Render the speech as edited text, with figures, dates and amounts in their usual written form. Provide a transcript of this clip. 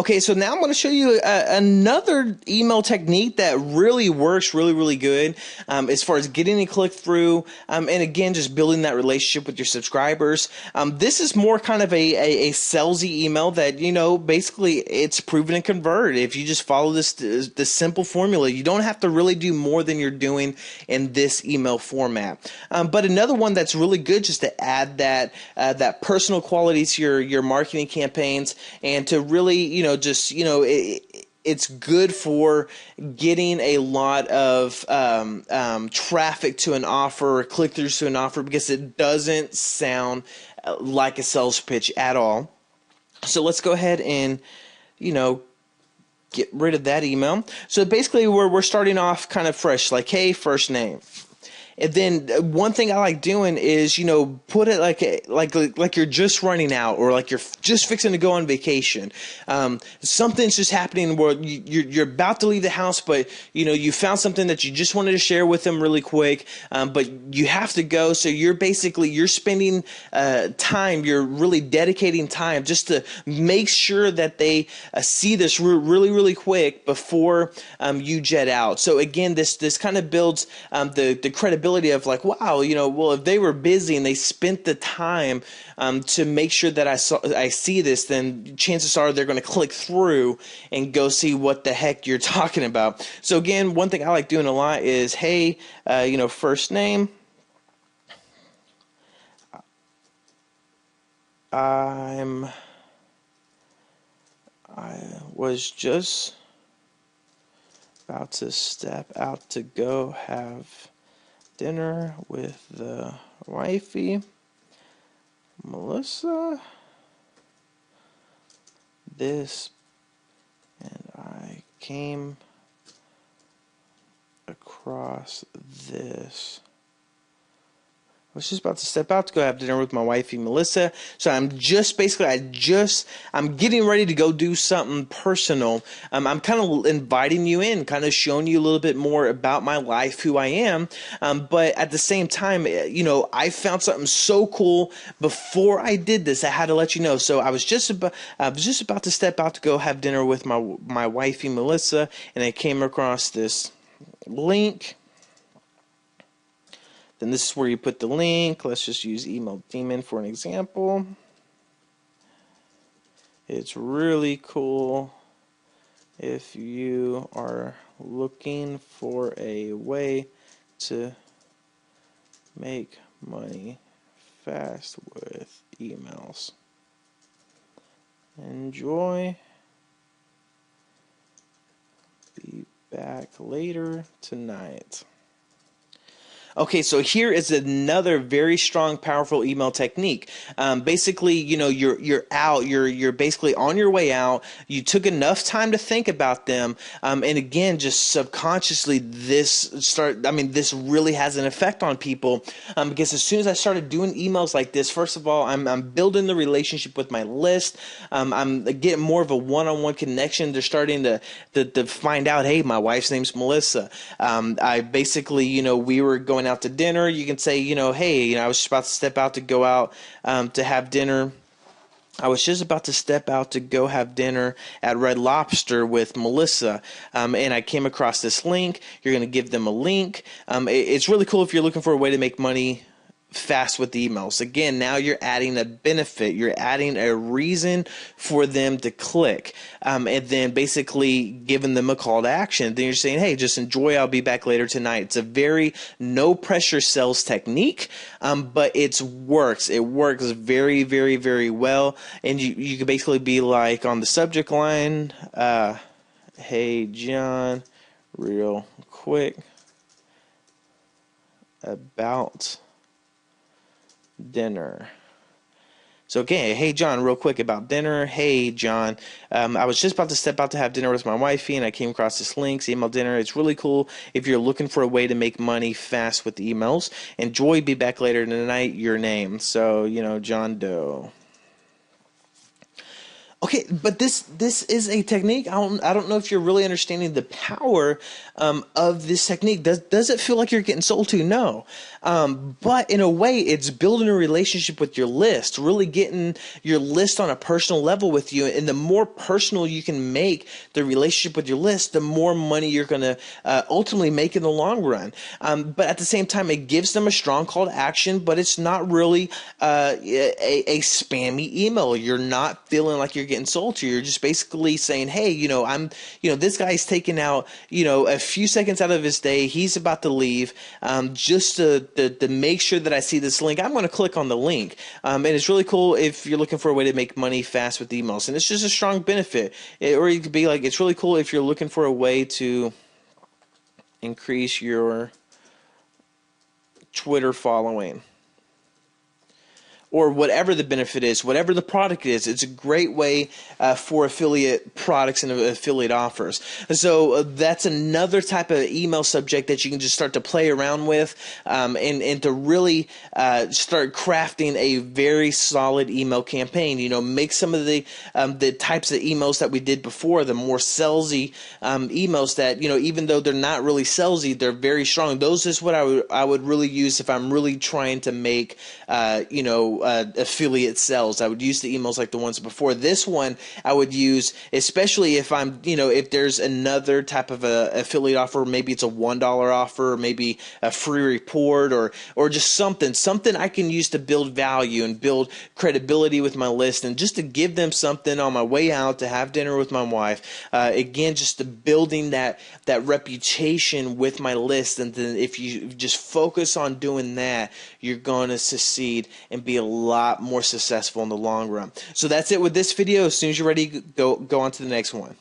Okay, so now I'm going to show you another email technique that really works really good as far as getting a click through and again, just building that relationship with your subscribers. This is more kind of a salesy email that, you know, basically it's proven to convert. If you just follow this simple formula, you don't have to really do more than you're doing in this email format. But another one that's really good just to add that personal quality to your marketing campaigns and to really, you know, just, you know, it's good for getting a lot of traffic to an offer or click-throughs to an offer because it doesn't sound like a sales pitch at all. So let's go ahead and, you know, get rid of that email. So basically we're starting off kind of fresh, like, hey, first name. And then one thing I like doing is, you know, put it like you're just running out or like you're just fixing to go on vacation. Something's just happening where you're about to leave the house, but, you know, you found something that you just wanted to share with them really quick, but you have to go. So you're spending time, you're really dedicating time just to make sure that they see this really quick before you jet out. So again, this kind of builds the credibility of like, wow, you know, well, if they were busy and they spent the time to make sure that I see this, then chances are they're going to click through and go see what the heck you're talking about. So again, one thing I like doing a lot is, hey, you know, first name. I was just about to step out to go have dinner with the wifey, Melissa. And I came across this. I was just about to step out to go have dinner with my wifey, Melissa. So I'm getting ready to go do something personal. I'm kind of inviting you in, kind of showing you a little bit more about my life, who I am. But at the same time, you know, I found something so cool before I did this. I had to let you know. So I was just about to step out to go have dinner with my wifey, Melissa, and I came across this link. Then this is where you put the link. Let's just use Email Demon for an example. It's really cool if you are looking for a way to make money fast with emails. Enjoy. Be back later tonight. Okay, so here is another very strong, powerful email technique. Basically, you know, you're out, you're basically on your way out. You took enough time to think about them, and again, just subconsciously, this really has an effect on people. Because as soon as I started doing emails like this, first of all, I'm building the relationship with my list. I'm getting more of a one-on-one connection. They're starting to find out, hey, my wife's name's Melissa. I basically, you know, we were going out to dinner. You can say, you know, hey, you know, I was just about to step out to go out to have dinner. I was just about to step out to go have dinner at Red Lobster with Melissa, and I came across this link. You're going to give them a link. It's really cool if you're looking for a way to make money fast with the emails. Again, now you're adding a benefit. You're adding a reason for them to click, and then basically giving them a call to action. Then you're saying, hey, just enjoy. I'll be back later tonight. It's a very no pressure sales technique, but it works. It works very well. And you can basically be like on the subject line, hey, John, real quick about dinner. So okay, hey John, real quick about dinner. Hey John, I was just about to step out to have dinner with my wifey, and I came across this link, email dinner. It's really cool if you're looking for a way to make money fast with emails. Enjoy. Be back later tonight. Your name. So, you know, John Doe. Okay, but this is a technique. I don't know if you're really understanding the power of this technique. Does it feel like you're getting sold to? No, but in a way, it's building a relationship with your list, really getting your list on a personal level with you. And the more personal you can make the relationship with your list, the more money you're going to ultimately make in the long run. But at the same time, it gives them a strong call to action, but it's not really a spammy email. You're not feeling like you're getting sold to. You're just basically saying, hey, this guy's taking out, a few seconds out of his day. He's about to leave, just to make sure that I see this link. I'm going to click on the link. And it's really cool if you're looking for a way to make money fast with emails. And it's just a strong benefit. Or you could be like, it's really cool if you're looking for a way to increase your Twitter following, or whatever the benefit is, whatever the product is. It's a great way for affiliate products and affiliate offers. So that's another type of email subject that you can just start to play around with, and to really start crafting a very solid email campaign. Make some of the types of emails that we did before, the more salesy emails that, even though they're not really salesy, they're very strong. Those is what I would really use if I'm really trying to make affiliate sales. I would use the emails like the ones before. This one I would use, especially if I'm, if there's another type of a affiliate offer, maybe it's a $1 offer, or maybe a free report, or just something I can use to build value and build credibility with my list, and just to give them something on my way out to have dinner with my wife. Again, just to building that reputation with my list. And then if you just focus on doing that, you're going to succeed and be a lot more successful in the long run. So that's it with this video. As soon as you're ready, go on to the next one.